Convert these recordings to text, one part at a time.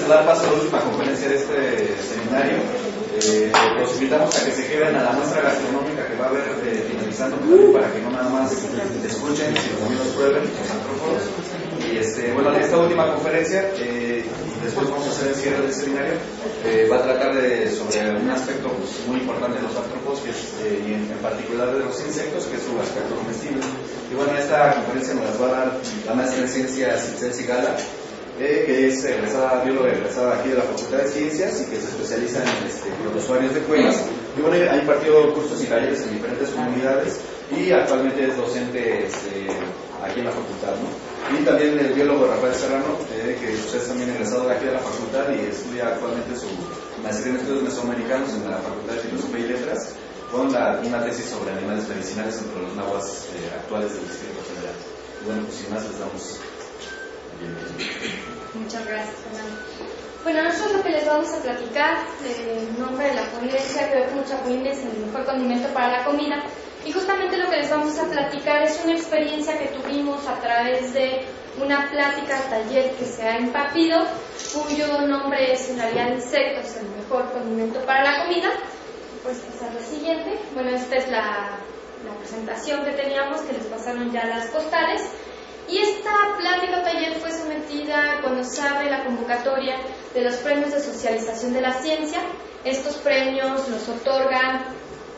de dar paso a la última conferencia de este seminario, los invitamos a que se queden a la muestra gastronómica que va a haber finalizando, para que no nada más escuchen, sino también los prueben, los antrópogos. Y bueno, en esta última conferencia, y después vamos a hacer el cierre del seminario, va a tratar sobre un aspecto muy importante de los artrópodos, que es, y en particular de los insectos, que es su aspecto comestible. Y bueno, esta conferencia nos las va a dar la maestra en Ciencias Itzel Sigala, que es bióloga egresada aquí de la Facultad de Ciencias y que se especializa en los usuarios de cuevas. Y bueno, ha impartido cursos y talleres en diferentes comunidades y actualmente es docente aquí en la facultad, ¿no? Y también el biólogo Rafael Serrano, que es también egresado de aquí de la facultad y estudia actualmente su maestría en estudios mesoamericanos en la Facultad de Filosofía y Letras, con una tesis sobre animales medicinales entre los nahuas actuales del Distrito Federal. Y bueno, pues sin más les damos bienvenida. Muchas gracias, Fernando. Bueno, nosotros lo que les vamos a platicar en nombre de la ponencia que Mucho Chapulín es el mejor condimento para la comida. Y justamente lo que les vamos a platicar es una experiencia que tuvimos a través de una plática taller que se ha impartido, cuyo nombre es en realidad Insectos, el mejor condimento para la comida. Pues esa es la siguiente. Bueno, esta es la presentación que teníamos, que les pasaron ya las postales. Y esta plática taller fue sometida cuando se abre la convocatoria de los premios de socialización de la ciencia. Estos premios los otorga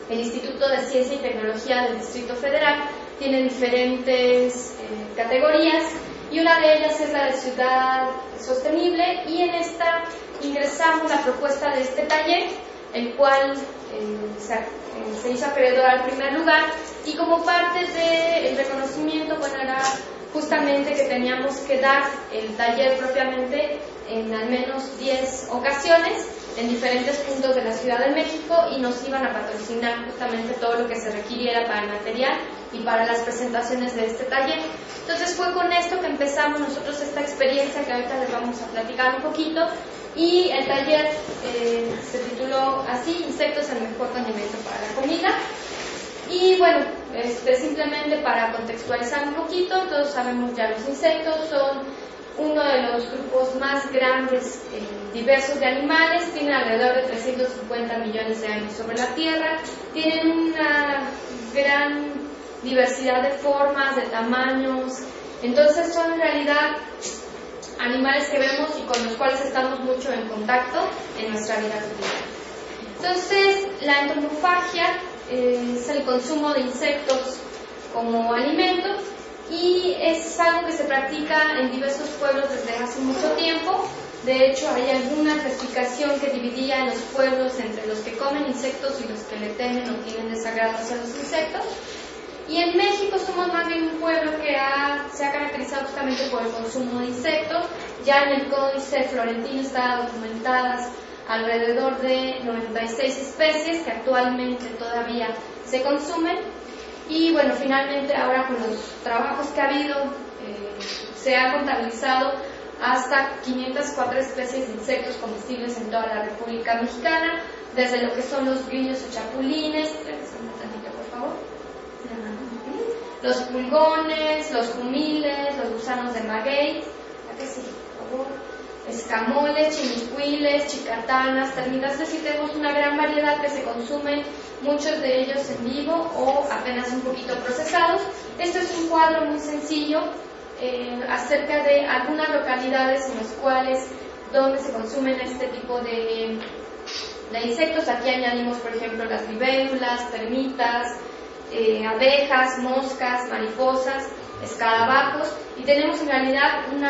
el Instituto de Ciencia y Tecnología del Distrito Federal. Tiene diferentes categorías y una de ellas es la de Ciudad Sostenible, y en esta ingresamos la propuesta de este taller, el cual se hizo acreedor al primer lugar, y como parte del reconocimiento, bueno, era justamente que teníamos que dar el taller propiamente en al menos 10 ocasiones en diferentes puntos de la Ciudad de México, y nos iban a patrocinar justamente todo lo que se requiriera para el material y para las presentaciones de este taller. Entonces fue con esto que empezamos nosotros esta experiencia que ahorita les vamos a platicar un poquito, y el taller se tituló así: Insectos, el mejor condimento para la comida. Y bueno, simplemente para contextualizar un poquito, todos sabemos ya los insectos son uno de los grupos más grandes, diversos de animales. Tienen alrededor de 350 millones de años sobre la Tierra, tienen una gran diversidad de formas, de tamaños. Entonces son en realidad animales que vemos y con los cuales estamos mucho en contacto en nuestra vida cotidiana. Entonces la entomofagia es el consumo de insectos como alimento, y es algo que se practica en diversos pueblos desde hace mucho tiempo. De hecho, hay alguna clasificación que dividía en los pueblos entre los que comen insectos y los que le temen o tienen desagrado hacia los insectos. Y en México somos más bien un pueblo que se ha caracterizado justamente por el consumo de insectos. Ya en el Códice Florentino están documentadas alrededor de 96 especies que actualmente todavía se consumen. Y bueno, finalmente ahora con los trabajos que ha habido, se ha contabilizado hasta 504 especies de insectos comestibles en toda la República Mexicana, desde lo que son los grillos o chapulines, por favor, los pulgones, los jumiles, los gusanos de maguey, por favor, escamoles, chinicuiles, chicatanas, termitas. Es decir, tenemos una gran variedad que se consumen, muchos de ellos en vivo o apenas un poquito procesados. Esto es un cuadro muy sencillo acerca de algunas localidades en las cuales donde se consumen este tipo de insectos. Aquí añadimos, por ejemplo, las libélulas, termitas, abejas, moscas, mariposas, escarabajos, y tenemos en realidad un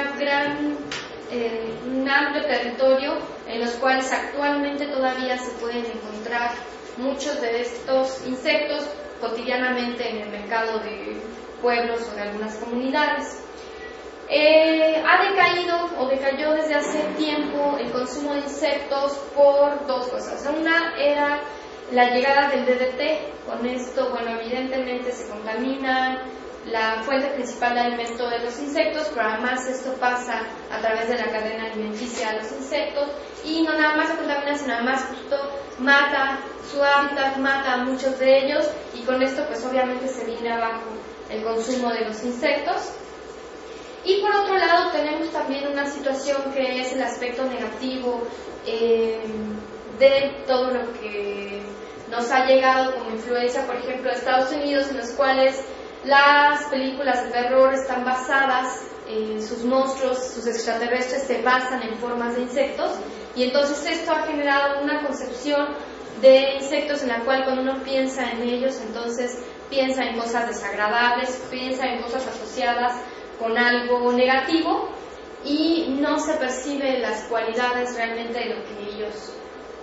amplio territorio en los cuales actualmente todavía se pueden encontrar muchos de estos insectos cotidianamente en el mercado de pueblos o de algunas comunidades. Ha decaído o decayó desde hace tiempo el consumo de insectos por dos cosas. Una era la llegada del DDT. Con esto, bueno, evidentemente se contamina la fuente principal de alimento de los insectos, pero además esto pasa a través de la cadena alimenticia a los insectos, y no nada más se contamina, sino además justo mata su hábitat, mata a muchos de ellos, y con esto pues obviamente se viene abajo el consumo de los insectos. Y por otro lado tenemos también una situación que es el aspecto negativo de todo lo que nos ha llegado como influencia, por ejemplo, de Estados Unidos, en los cuales las películas de terror están basadas, sus monstruos, sus extraterrestres se basan en formas de insectos, y entonces esto ha generado una concepción de insectos en la cual cuando uno piensa en ellos, entonces piensa en cosas desagradables, piensa en cosas asociadas con algo negativo y no se percibe las cualidades realmente de lo que ellos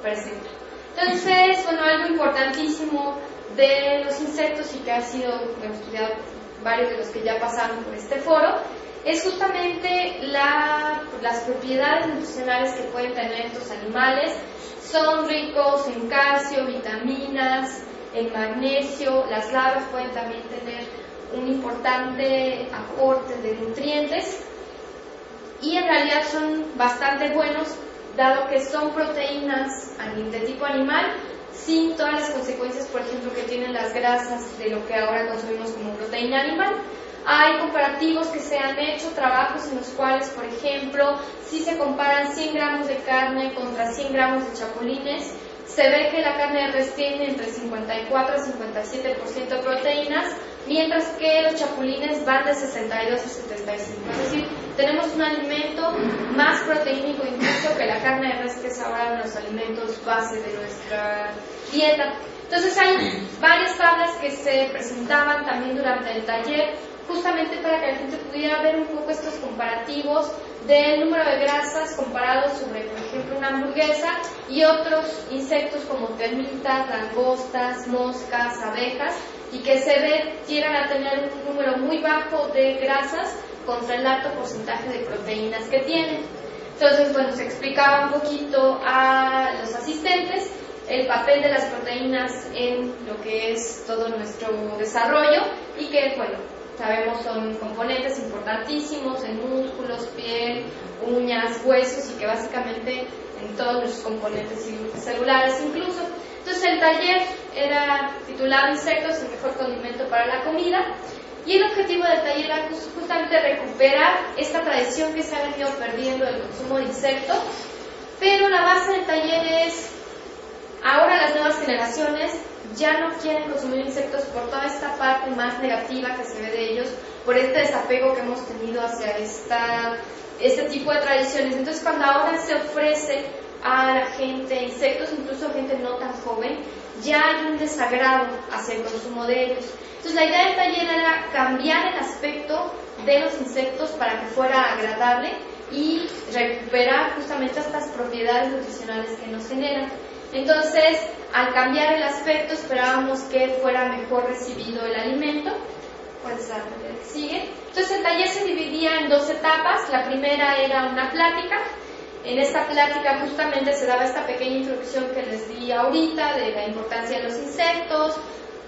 presentan. Entonces, bueno, algo importantísimo de los insectos y que ha sido estudiado varios de los que ya pasaron por este foro es justamente las propiedades nutricionales que pueden tener estos animales. Son ricos en calcio, vitaminas, en magnesio. Las larvas pueden también tener un importante aporte de nutrientes y en realidad son bastante buenos, dado que son proteínas de tipo animal, sin todas las consecuencias, por ejemplo, que tienen las grasas de lo que ahora consumimos como proteína animal. Hay comparativos que se han hecho, trabajos en los cuales, por ejemplo, si se comparan 100 gramos de carne contra 100 gramos de chapulines, se ve que la carne de res tiene entre 54 a 57% de proteínas, mientras que los chapulines van de 62 a 75. Es decir, tenemos un alimento más proteínico incluso que la carne de res, que es ahora uno de los alimentos base de nuestra dieta. Entonces hay varias tablas que se presentaban también durante el taller, justamente para que la gente pudiera ver un poco estos comparativos del número de grasas comparados sobre, por ejemplo, una hamburguesa y otros insectos como termitas, langostas, moscas, abejas, y que llegan a tener un número muy bajo de grasas contra el alto porcentaje de proteínas que tienen. Entonces, bueno, se explicaba un poquito a los asistentes el papel de las proteínas en lo que es todo nuestro desarrollo y que, bueno, sabemos son componentes importantísimos en músculos, piel, uñas, huesos y que básicamente en todos los componentes celulares incluso. Entonces el taller era titulado Insectos, el mejor condimento para la comida, y el objetivo del taller era justamente recuperar esta tradición que se ha venido perdiendo del consumo de insectos, pero la base del taller es, ahora las nuevas generaciones ya no quieren consumir insectos por toda esta parte más negativa que se ve de ellos, por este desapego que hemos tenido hacia este tipo de tradiciones. Entonces, cuando ahora se ofrece a la gente insectos, incluso gente no tan joven, ya hay un desagrado hacia el consumo de ellos. Entonces, la idea del taller era cambiar el aspecto de los insectos para que fuera agradable y recuperar justamente estas propiedades nutricionales que nos generan. Entonces, al cambiar el aspecto, esperábamos que fuera mejor recibido el alimento. Puedes dar la que sigue. Entonces, el taller se dividía en dos etapas. La primera era una plática. En esta plática justamente se daba esta pequeña introducción que les di ahorita de la importancia de los insectos,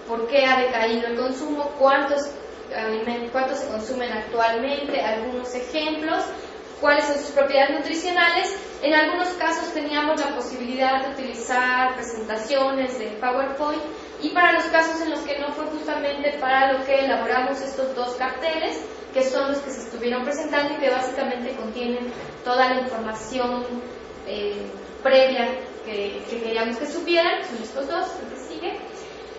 por qué ha decaído el consumo, cuántos se consumen actualmente, algunos ejemplos, cuáles son sus propiedades nutricionales. En algunos casos teníamos la posibilidad de utilizar presentaciones de PowerPoint, y para los casos en los que no fue justamente para lo que elaboramos estos dos carteles, que son los que se estuvieron presentando y que básicamente contienen toda la información previa que queríamos que supieran. Son estos dos, el que sigue.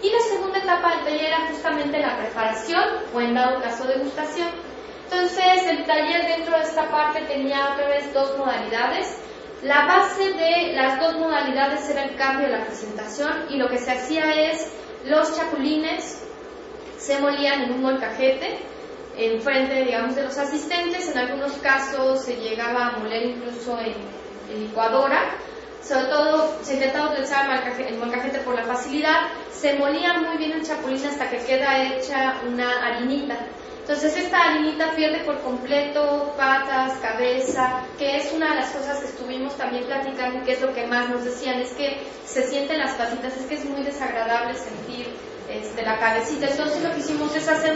Y la segunda etapa del taller era justamente la preparación, o en dado caso degustación. Entonces, el taller dentro de esta parte tenía otra vez dos modalidades. La base de las dos modalidades era el cambio de la presentación, y lo que se hacía es, los chapulines se molían en un molcajete enfrente, digamos, de los asistentes. En algunos casos se llegaba a moler incluso en licuadora. Sobre todo se intentaba utilizar el molcajete por la facilidad. Se molía muy bien el chapulín hasta que queda hecha una harinita. Entonces esta harinita pierde por completo patas, cabeza, que es una de las cosas que estuvimos también platicando y que es lo que más nos decían, es que se sienten las patitas, es que es muy desagradable sentir la cabecita. Entonces lo que hicimos es hacer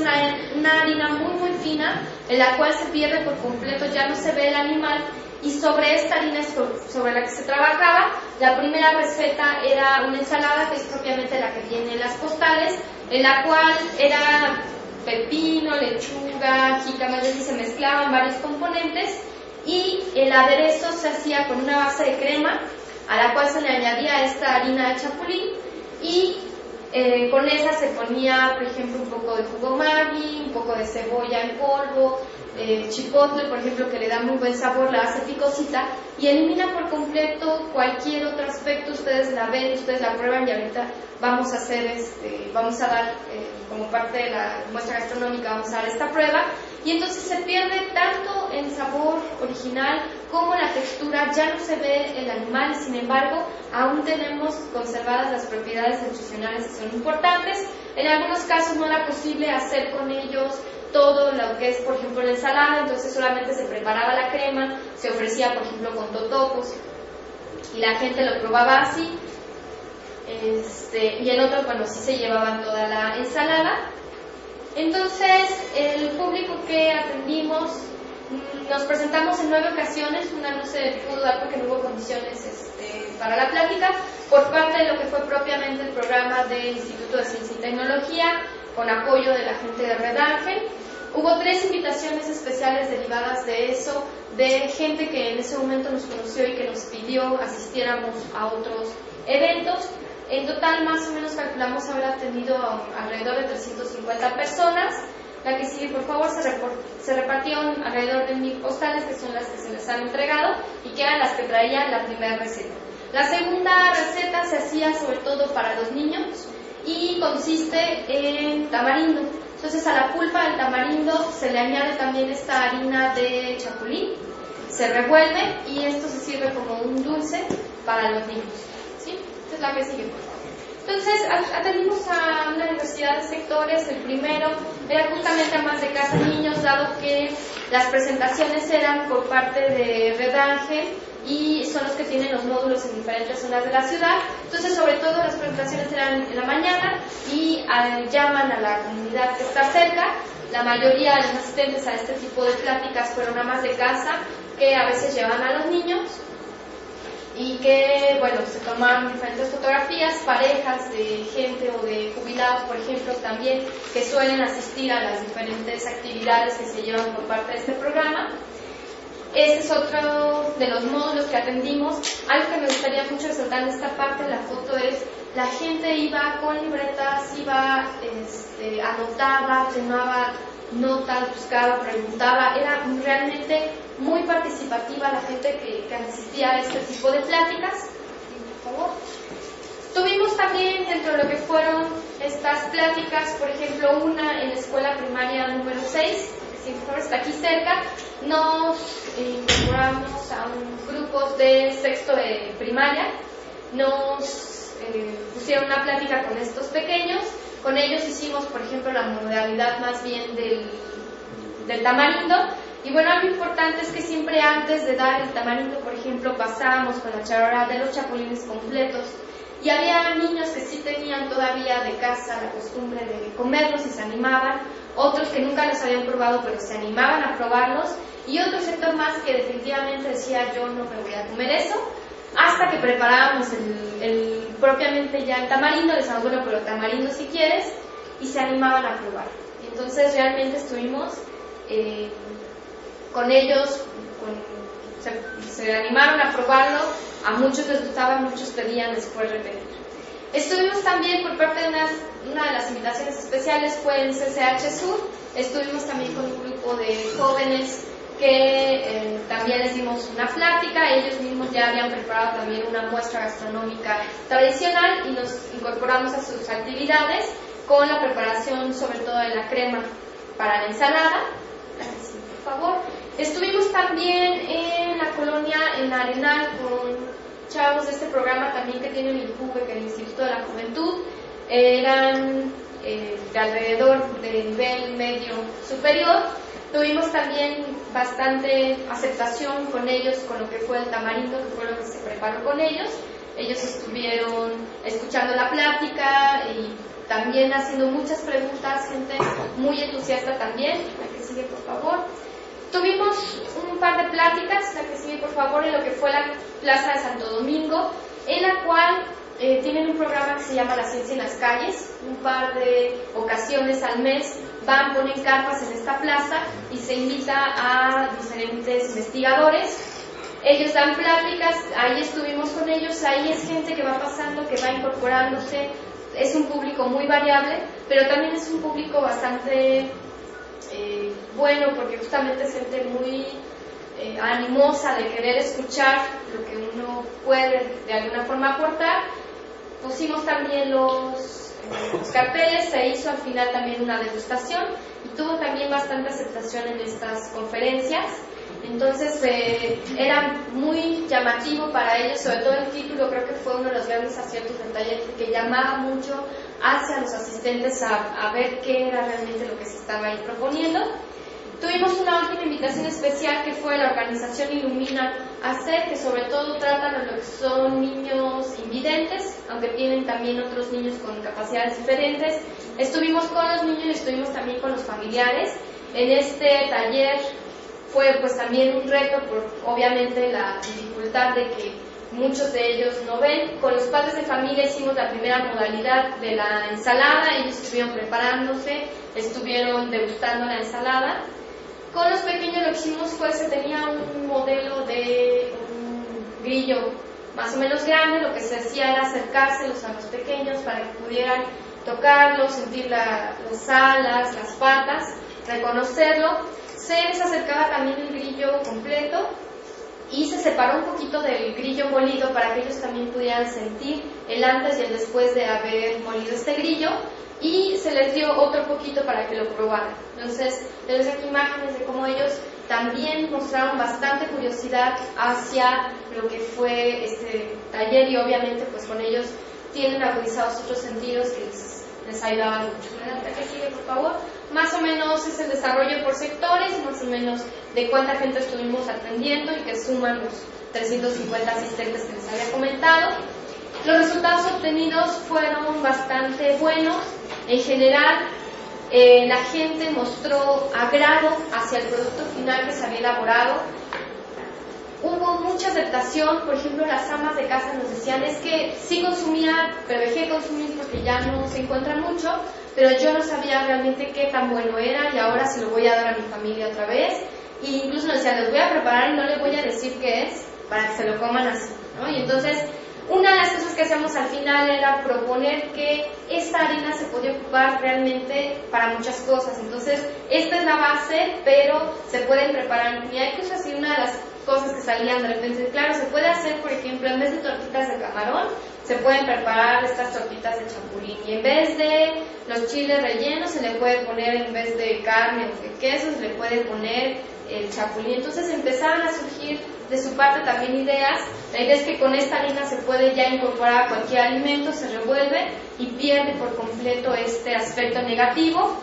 una harina muy fina, en la cual se pierde por completo, ya no se ve el animal, y sobre esta harina sobre la que se trabajaba. La primera receta era una ensalada, que es propiamente la que viene en las postales, en la cual era pepino, lechuga, jícama, es decir, se mezclaban varios componentes y el aderezo se hacía con una base de crema a la cual se le añadía esta harina de chapulín y con esa se ponía, por ejemplo, un poco de jugo Maggi, un poco de cebolla en polvo, chipotle, por ejemplo, que le da muy buen sabor, la hace picosita y elimina por completo cualquier otro aspecto. Ustedes la ven, ustedes la prueban y ahorita vamos a hacer, vamos a dar como parte de la muestra gastronómica, vamos a dar esta prueba y entonces se pierde tanto en sabor original como la textura, ya no se ve el animal, sin embargo, aún tenemos conservadas las propiedades nutricionales que son importantes. En algunos casos no era posible hacer con ellos todo lo que es, por ejemplo, la ensalada, entonces solamente se preparaba la crema, se ofrecía, por ejemplo, con totopos y la gente lo probaba así, y en otros, bueno, sí se llevaban toda la ensalada. Entonces, el público que atendimos, nos presentamos en 9 ocasiones, una no se pudo dar porque no hubo condiciones para la plática, por parte de lo que fue propiamente el programa del Instituto de Ciencia y Tecnología, con apoyo de la gente de Red Ángel. Hubo 3 invitaciones especiales derivadas de eso, de gente que en ese momento nos conoció y que nos pidió asistiéramos a otros eventos. En total, más o menos, calculamos haber atendido alrededor de 350 personas. La que sigue, por favor, se repartieron alrededor de 1000 postales, que son las que se les han entregado y que eran las que traía la primera receta. La segunda receta se hacía sobre todo para los niños y consiste en tamarindo. Entonces, a la pulpa del tamarindo se le añade también esta harina de chapulín, se revuelve y esto se sirve como un dulce para los niños. ¿Sí? Esta es la que sigue, por favor. Entonces, atendimos a una diversidad de sectores. El primero era justamente amas de casa y niños, dado que las presentaciones eran por parte de Red Ángel y son los que tienen los módulos en diferentes zonas de la ciudad. Entonces, sobre todo, las presentaciones eran en la mañana y llaman a la comunidad que está cerca. La mayoría de los asistentes a este tipo de pláticas fueron amas de casa que a veces llevan a los niños y que, bueno, se toman diferentes fotografías, parejas de gente o de jubilados, por ejemplo, también, que suelen asistir a las diferentes actividades que se llevan por parte de este programa. Ese es otro de los módulos que atendimos. Algo que me gustaría mucho resaltar en esta parte de la foto es la gente iba con libretas, iba, anotaba, tomaba notas, buscaba, preguntaba, era realmente muy participativa la gente que asistía a este tipo de pláticas. Por favor. Tuvimos también dentro de lo que fueron estas pláticas, por ejemplo, una en la escuela primaria número 6, que por favor está aquí cerca. Nos incorporamos a un grupo de sexto de primaria, nos pusieron una plática con estos pequeños. Con ellos hicimos, por ejemplo, la modalidad más bien del tamarindo. Y bueno, algo importante es que siempre antes de dar el tamarindo, por ejemplo, pasábamos con la charola de los chapulines completos. Y había niños que sí tenían todavía de casa la costumbre de comerlos y se animaban. Otros que nunca los habían probado, pero se animaban a probarlos. Y otro sector más que definitivamente decía, yo no me voy a comer eso. Hasta que preparábamos propiamente ya el tamarindo, les decíamos, bueno, pero tamarindo si quieres, y se animaban a probar. Y entonces realmente estuvimos con ellos, se animaron a probarlo, a muchos les gustaba, muchos pedían después repetir. Estuvimos también por parte de una de las invitaciones especiales, fue en CCH Sur, estuvimos también con un grupo de jóvenes que también les dimos una plática. Ellos mismos ya habían preparado también una muestra gastronómica tradicional y nos incorporamos a sus actividades con la preparación sobre todo de la crema para la ensalada. Sí, por favor. Estuvimos también en la colonia, en Arenal, con chavos de este programa también que tiene el INJUVE, que es el Instituto de la Juventud. Eran de alrededor de nivel medio superior. Tuvimos también bastante aceptación con ellos, con lo que fue el tamarindo, que fue lo que se preparó con ellos. Ellos estuvieron escuchando la plática y también haciendo muchas preguntas, gente muy entusiasta también. La que sigue, por favor. Tuvimos un par de pláticas, la que sigue, por favor, en lo que fue la Plaza de Santo Domingo, en la cual tienen un programa que se llama La Ciencia en las Calles. Un par de ocasiones al mes van, ponen carpas en esta plaza y se invita a diferentes investigadores. Ellos dan pláticas, ahí estuvimos con ellos, ahí es gente que va pasando, que va incorporándose, es un público muy variable, pero también es un público bastante bueno, porque justamente es gente muy animosa de querer escuchar lo que uno puede de alguna forma aportar. Pusimos también los carteles, se hizo al final también una degustación y tuvo también bastante aceptación en estas conferencias. Entonces era muy llamativo para ellos, sobre todo el título, creo que fue uno de los grandes aciertos del taller, que llamaba mucho hacia los asistentes a ver qué era realmente lo que se estaba ahí proponiendo. Tuvimos una última invitación especial que fue la organización Ilumina AC, que sobre todo tratan a lo que son niños invidentes, aunque tienen también otros niños con capacidades diferentes. Estuvimos con los niños y estuvimos también con los familiares. En este taller fue pues también un reto por obviamente la dificultad de que muchos de ellos no ven. Con los padres de familia hicimos la primera modalidad de la ensalada, ellos estuvieron preparándose, estuvieron degustando la ensalada. Con los pequeños lo que hicimos fue, se tenía un modelo de un grillo más o menos grande, lo que se hacía era acercárselos a los pequeños para que pudieran tocarlo, sentir las alas, las patas, reconocerlo. Se les acercaba también el grillo completo y se separó un poquito del grillo molido para que ellos también pudieran sentir el antes y el después de haber molido este grillo, y se les dio otro poquito para que lo probaran. Entonces, tenemos aquí imágenes de cómo ellos también mostraron bastante curiosidad hacia lo que fue este taller, y obviamente pues con ellos tienen agudizados otros sentidos que les ayudaban mucho. ¿La que sigue, por favor? Más o menos es el desarrollo por sectores, más o menos de cuánta gente estuvimos atendiendo y que suman los 350 asistentes que les había comentado. Los resultados obtenidos fueron bastante buenos. En general, la gente mostró agrado hacia el producto final que se había elaborado. Hubo mucha aceptación, por ejemplo, las amas de casa nos decían, es que sí consumía, pero dejé de consumir porque ya no se encuentra mucho, pero yo no sabía realmente qué tan bueno era y ahora se lo voy a dar a mi familia otra vez. Y incluso nos decían, les voy a preparar y no les voy a decir qué es para que se lo coman así, ¿no? Y entonces, una de las cosas que hacíamos al final era proponer que esta harina se podía ocupar realmente para muchas cosas. Entonces, esta es la base, pero se pueden preparar. Y hay cosas así, una de las cosas que salían de repente, claro, se puede hacer, por ejemplo, en vez de tortitas de camarón, se pueden preparar estas tortitas de chapulín, y en vez de los chiles rellenos se le puede poner, en vez de carne o de queso, se le puede poner el chapulín. Entonces empezaron a surgir de su parte también ideas. La idea es que con esta harina se puede ya incorporar a cualquier alimento, se revuelve y pierde por completo este aspecto negativo,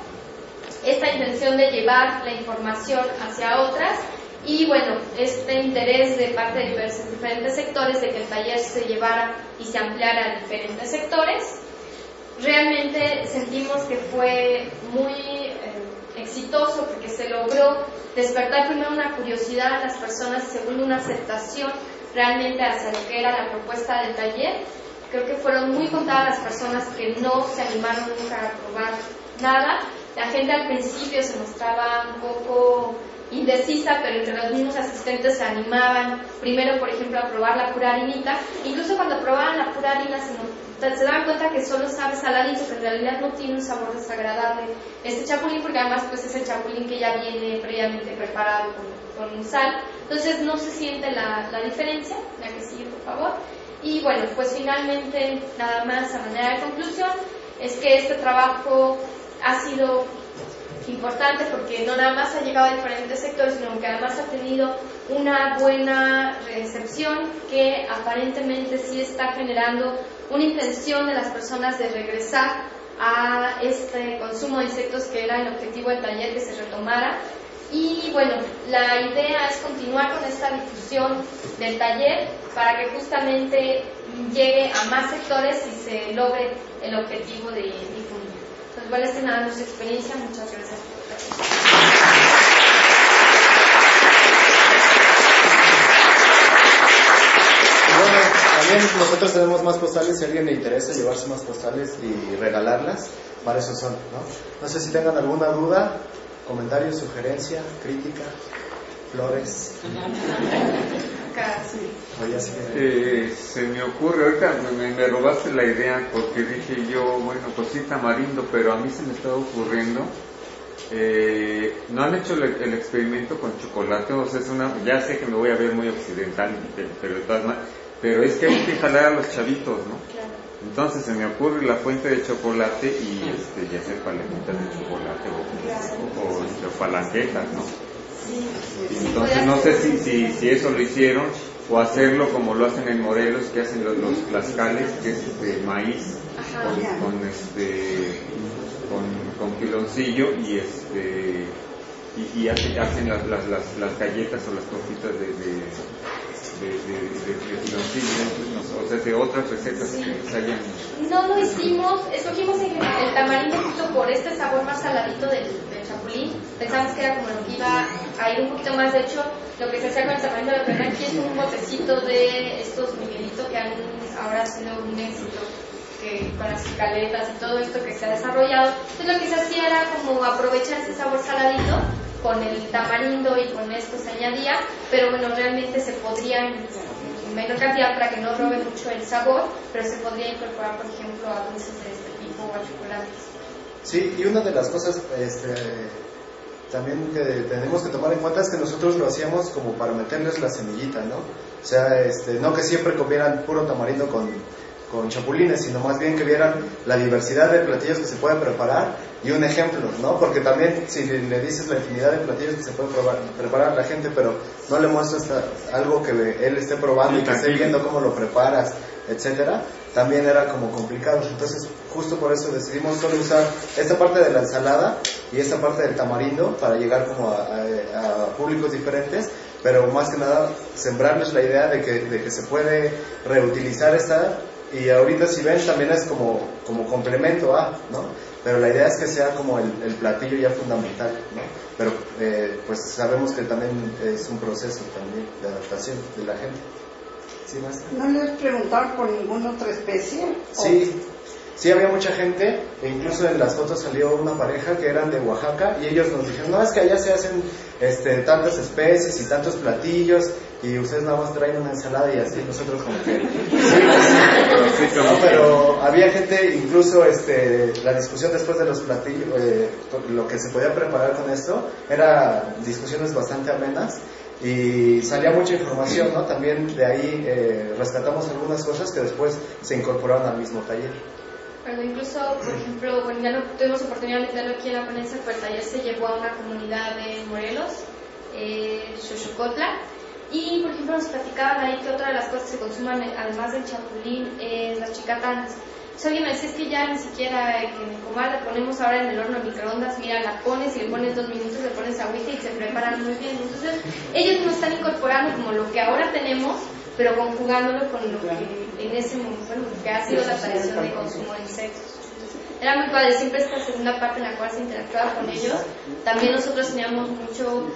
esta intención de llevar la información hacia otras. Y bueno, este interés de parte de diferentes sectores de que el taller se llevara y se ampliara a diferentes sectores. Realmente sentimos que fue muy exitoso porque se logró despertar primero una curiosidad a las personas y segundo una aceptación realmente hacia lo que era la propuesta del taller. Creo que fueron muy contadas las personas que no se animaron nunca a probar nada. La gente al principio se mostraba un poco indecisa, pero entre los mismos asistentes se animaban primero, por ejemplo, a probar la pura harinita. Incluso cuando probaban la pura harina se daban cuenta que solo sabe saladito, pero en realidad no tiene un sabor desagradable este chapulín, porque además pues es el chapulín que ya viene previamente preparado con sal. Entonces no se siente la diferencia. La que sigue, por favor. Y bueno, pues finalmente, nada más a manera de conclusión, es que este trabajo ha sido importante porque no nada más ha llegado a diferentes sectores, sino que además ha tenido una buena recepción que aparentemente sí está generando una intención de las personas de regresar a este consumo de insectos, que era el objetivo del taller, que se retomara. Y bueno, la idea es continuar con esta difusión del taller para que justamente llegue a más sectores y se logre el objetivo de difundir. Entonces, bueno, esta es nada nuestra experiencia. Muchas gracias por la atención. Bueno, también nos nosotros tenemos más postales, si a alguien le interesa llevarse más postales y regalarlas, para eso son, ¿no? No sé si tengan alguna duda, comentario, sugerencia, crítica, flores. Se me ocurre, ahorita me robaste la idea porque dije yo, bueno, pues sí, tamarindo, pero a mí se me estaba ocurriendo, no han hecho el experimento con chocolate, o sea, ya sé que me voy a ver muy occidental, pero de todas maneras, pero es que hay que jalar a los chavitos, ¿no? Entonces se me ocurre la fuente de chocolate y hacer paletitas de chocolate o palanquetas, ¿no? Entonces no sé si eso lo hicieron o hacerlo como lo hacen en Morelos, que hacen los tlaxcales, que es de maíz con piloncillo y hacen las galletas o las tortitas de piloncillo, o sea, de otras recetas que se hayan... No lo hicimos, escogimos el tamarindo justo por este sabor más saladito del chapulín. Pensamos que era como lo que iba a ir un poquito más. De hecho, lo que se hacía con el tamarindo de verdad aquí es un botecito de estos Miguelito que han ahora sido un éxito, que con las caletas y todo esto que se ha desarrollado. Entonces lo que se hacía era como aprovechar ese sabor saladito con el tamarindo y con esto se añadía, pero bueno, realmente se podría en menor cantidad para que no robe mucho el sabor, pero se podría incorporar, por ejemplo, a dulces de este tipo o a chocolates. Sí, y una de las cosas también que tenemos que tomar en cuenta es que nosotros lo hacíamos como para meterles la semillita, ¿no? O sea, no que siempre comieran puro tamarindo con chapulines, sino más bien que vieran la diversidad de platillos que se pueden preparar y un ejemplo, ¿no? Porque también si le dices la infinidad de platillos que se pueden preparar a la gente, pero no le muestras algo que él esté probando y que esté viendo cómo lo preparas, etcétera, también era como complicado. Entonces justo por eso decidimos solo usar esta parte de la ensalada y esta parte del tamarindo para llegar como a públicos diferentes, pero más que nada sembrarles la idea de que se puede reutilizar esta. Y ahorita si ven también es como complemento a, ¿no? Pero la idea es que sea como el platillo ya fundamental, ¿no? Pero pues sabemos que también es un proceso también de adaptación de la gente. ¿Sí, maestra? ¿No les preguntaron por ninguna otra especie? Sí, había mucha gente, e incluso en las fotos salió una pareja que eran de Oaxaca y ellos nos dijeron, no, es que allá se hacen tantas especies y tantos platillos y ustedes nada más traen una ensalada y así, nosotros como que... No, pero había gente, incluso la discusión después de los platillos, lo que se podía preparar con esto, eran discusiones bastante amenas y salía mucha información, ¿no? También de ahí rescatamos algunas cosas que después se incorporaron al mismo taller. Pero incluso, por ejemplo, bueno, ya no tuvimos oportunidad de meterlo aquí en la ponencia, pero el taller se llevó a una comunidad de Morelos, Xochocotla, y por ejemplo nos platicaban ahí que otra de las cosas que se consuman, además del chapulín, es las chicatanas. Entonces alguien me decía, es que ya ni siquiera que en el comal la ponemos ahora en el horno de microondas, mira, la pones y le pones 2 minutos, le pones agüita y se preparan muy bien. Entonces ellos nos están incorporando como lo que ahora tenemos, pero conjugándolo con lo que en ese momento, bueno, que ha sido la tradición de consumo de insectos. Era muy padre, siempre esta segunda parte en la cual se interactuaba con ellos. También nosotros teníamos mucho,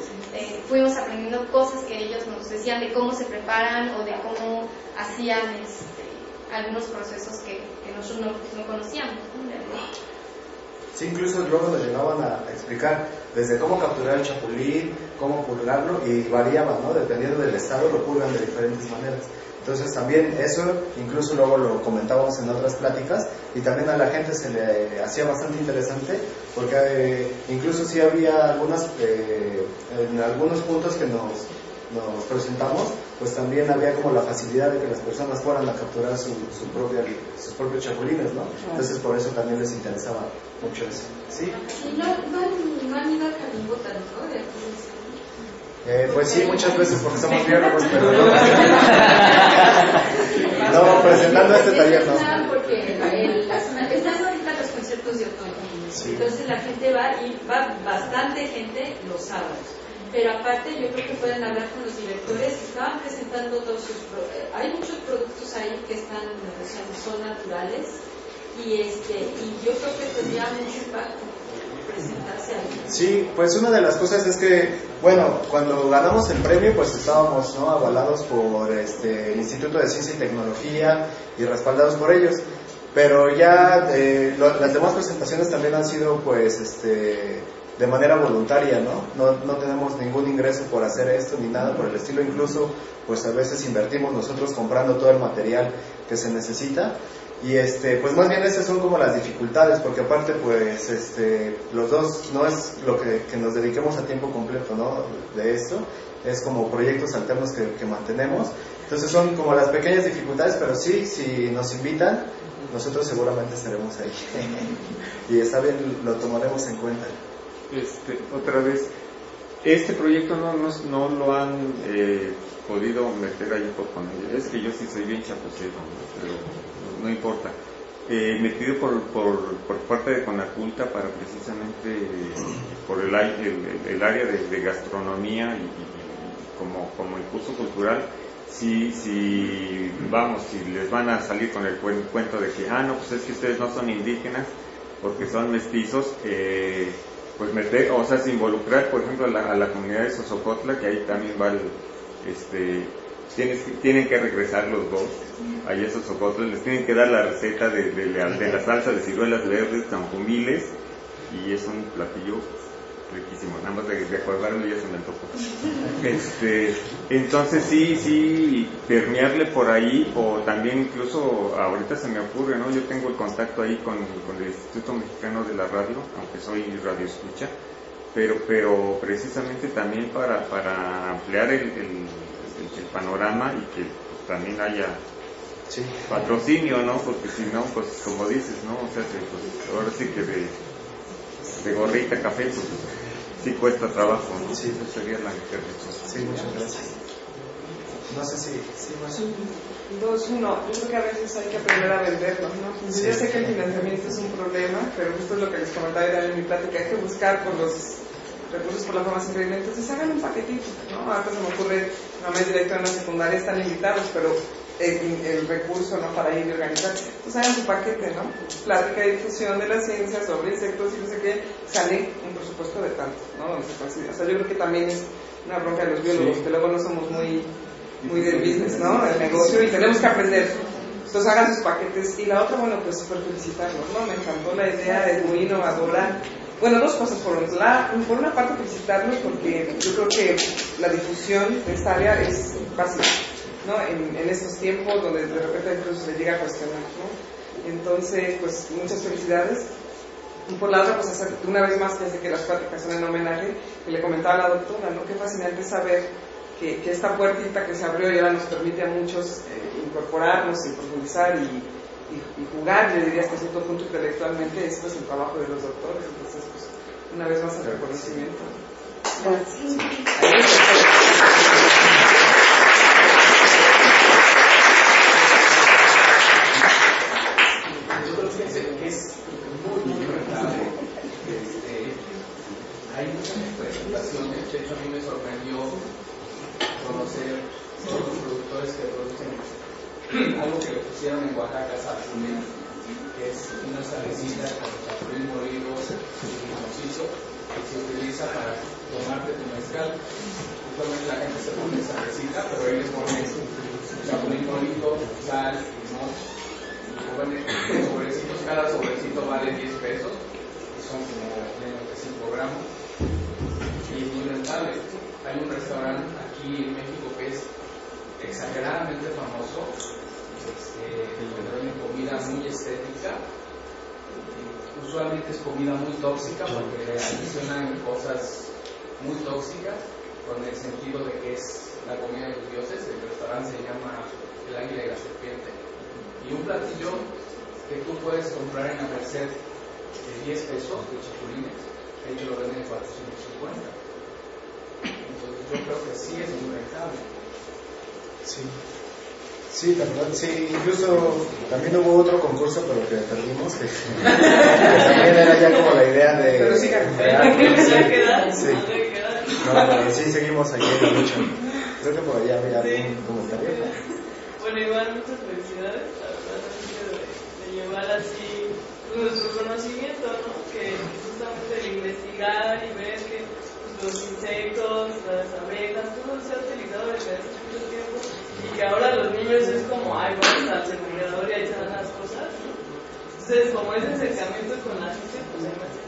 fuimos aprendiendo cosas que ellos nos decían de cómo se preparan o de cómo hacían algunos procesos que nosotros no conocíamos, ¿no? Sí, incluso luego nos llegaban a explicar desde cómo capturar el chapulín, cómo purgarlo, y variaban, ¿no? Dependiendo del estado lo purgan de diferentes maneras. Entonces también eso, incluso luego lo comentábamos en otras pláticas, y también a la gente se le hacía bastante interesante, porque incluso sí había en algunos puntos que nos presentamos, pues también había como la facilidad de que las personas fueran a capturar sus propios chapulines, ¿no? Entonces por eso también les interesaba mucho eso. ¿Sí? No han ido a Calibotas, ¿no? Pues sí, muchas veces porque somos biólogos, pero no, presentando este taller no. Porque están ahorita los conciertos de otoño, sí. Entonces la gente va bastante gente los sábados. Pero aparte yo creo que pueden hablar con los directores, estaban presentando todos hay muchos productos ahí que son naturales y yo creo que tendría mucho impacto presentarse hace algo. Sí, pues una de las cosas es que, bueno, cuando ganamos el premio, pues estábamos, ¿no?, avalados por el Instituto de Ciencia y Tecnología y respaldados por ellos. Pero ya las demás presentaciones también han sido, pues, de manera voluntaria, ¿no? No tenemos ningún ingreso por hacer esto ni nada por el estilo. Incluso, pues a veces invertimos nosotros comprando todo el material que se necesita. Y pues más bien esas son como las dificultades, porque aparte pues los dos no es lo que nos dediquemos a tiempo completo, ¿no?, de esto, es como proyectos alternos que mantenemos. Entonces son como las pequeñas dificultades, pero sí, si nos invitan, nosotros seguramente estaremos ahí. Y está bien, lo tomaremos en cuenta. Otra vez, este proyecto no lo han podido meter ahí por poner. Es que yo sí soy bien chapucero, ¿no? Pero no importa. Metido por parte de Conaculta para precisamente por el área de gastronomía y como impulso cultural. Si les van a salir con el cuento de que no, pues es que ustedes no son indígenas porque son mestizos, pues meter, o sea, involucrar, por ejemplo, a la comunidad de Sosocotla, que ahí también va tienen que regresar los dos ahí a Sosocotla, les tienen que dar la receta de la salsa de ciruelas verdes tanjumiles, y es un platillo riquísimo, nada más de acordarme ya se me antojó. Entonces sí, permearle por ahí, o también incluso ahorita se me ocurre, ¿no? Yo tengo el contacto ahí con el Instituto Mexicano de la Radio, aunque soy radio escucha, pero precisamente también para ampliar el panorama y que pues, también haya patrocinio, ¿no? Porque si no, pues como dices, ¿no? O sea, pues, ahora sí que de gorrita café, pues sí cuesta trabajo, ¿no? Sí, eso sería la intervención. Sí, muchas gracias. No sé si más. 2, 1, yo creo que a veces hay que aprender a venderlo, ¿no? Yo sé que el financiamiento es un problema, pero justo es lo que les comentaba en mi plática, hay que buscar por los recursos por la forma increíble, entonces hagan un paquetito, ¿no? Ahora se me ocurre, no me es director en la secundaria, están invitados, pero el recurso, ¿no?, para ir y organizar, pues hagan su paquete, ¿no? Plática y difusión de la ciencia sobre insectos y no sé qué, sale un presupuesto de tanto, ¿no? Donde se considera. O sea, yo creo que también es una bronca de los biólogos, que luego no somos muy del business, ¿no?, del negocio, y tenemos que aprender. Entonces hagan sus paquetes. Y la otra, bueno, pues súper felicitarlos, ¿no? Me encantó la idea, es muy innovadora. Bueno, dos cosas. Por una parte felicitarlos porque yo creo que la difusión de esta área es básica, ¿no? En estos tiempos donde de repente incluso se llega a cuestionar, ¿no? Entonces, pues muchas felicidades. Y por la otra, pues hacer una vez más, desde que las pláticas son en homenaje, que le comentaba a la doctora, ¿no? Qué fascinante saber que esta puertita que se abrió y ahora nos permite a muchos incorporarnos y profundizar y jugar, yo diría hasta cierto punto intelectualmente, esto es el trabajo de los doctores. Entonces, pues, una vez más el reconocimiento. Yo creo que es muy rentable. Hay muchas presentaciones, de hecho a mí me sorprendió conocer todos los productores que producen algo que le pusieron en Oaxaca, Salsumén, que es una salecita con chapulín molido y limoncito, que se utiliza para tomarte tu mezcal. Usualmente la gente se pone salecita, pero ahí les ponen chapulín molido, sal, limón, y ponen sobrecitos, cada sobrecito vale 10 pesos, y son como menos de 5 gramos, y es muy rentable. Hay un restaurante aquí en México que es exageradamente famoso, venden comida muy estética, usualmente es comida muy tóxica porque adicionan cosas muy tóxicas con el sentido de que es la comida de los dioses. El restaurante se llama El Águila y la Serpiente, y un platillo que tú puedes comprar en la Merced de 10 pesos de chapulines, ellos lo venden en 450. Entonces yo creo que sí es muy rentable. Sí, incluso también hubo otro concurso, pero que perdimos, que también era ya como la idea de... Pero sí, pero sí seguimos aquí en la lucha. Creo que por allá había algún comentario. Bueno, igual muchas felicidades, la verdad, de llevar así nuestro conocimiento, ¿no? Que justamente el investigar y ver que los insectos, las abejas, todo se ha utilizado desde hace mucho tiempo y que ahora los niños es como, ay, vamos al refrigerador y ahí se dan las cosas. Entonces, como ese acercamiento con la gente, pues hay más